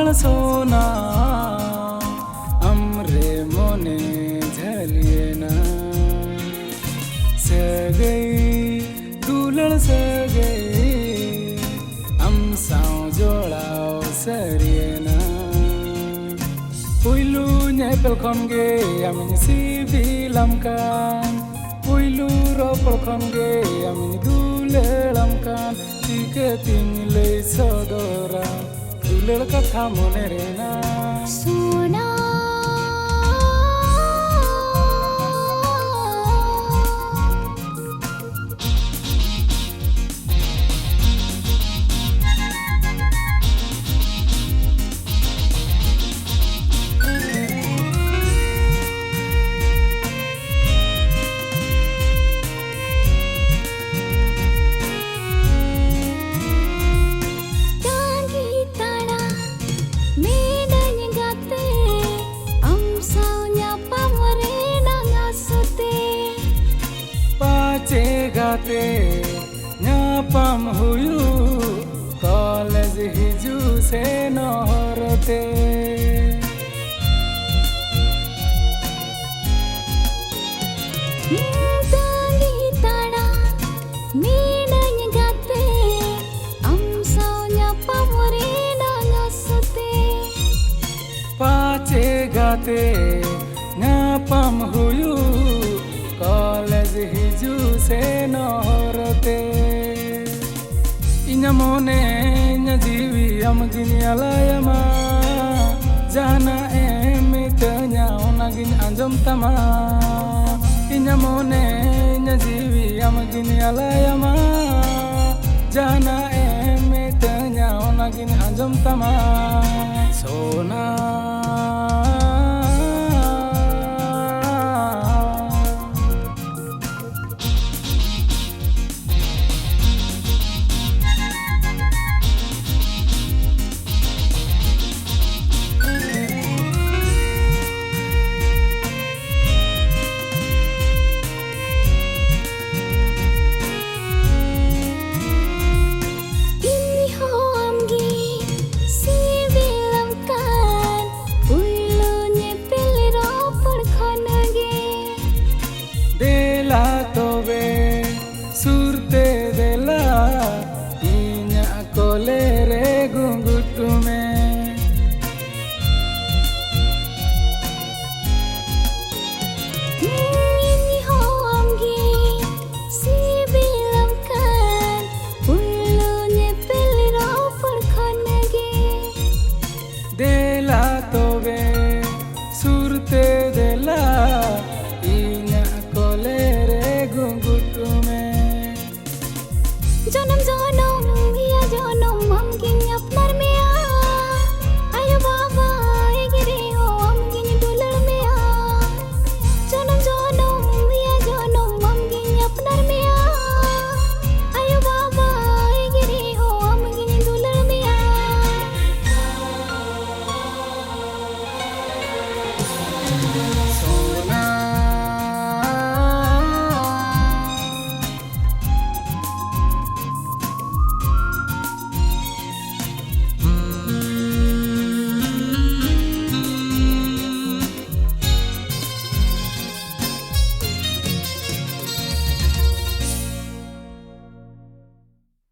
दुलन सोना हमरे मोने झलिए ना सगई दुलन सगई हम साउ जोड़ाओ सरिए ना पुइलु nyepel konge amin si bilam kan puilu ropol konge amin dulelam kan tiketing le sodora dulel katha mone rena sona gate nyapam huyu college hiju se norte tali tada menanya gate am sau nyapam re nangasute pache gate nyapam huyu college hiju se norte inya mone nya jiwi amgini alayama jana emitnya onagin anjom tama inya mone nya jiwi amgini alayama jana emitnya onagin anjom tama sona tobe surte dela inya kolere gungutume ini homgi si bilam kan ulunye peliro perkhonage dela tobe surte dela Janam janam iya janam amgin apnar mea ayo baba egere ho amgin dular mea janam janam iya janam amgin apnar mea ayo baba egere ho amgin dular mea sona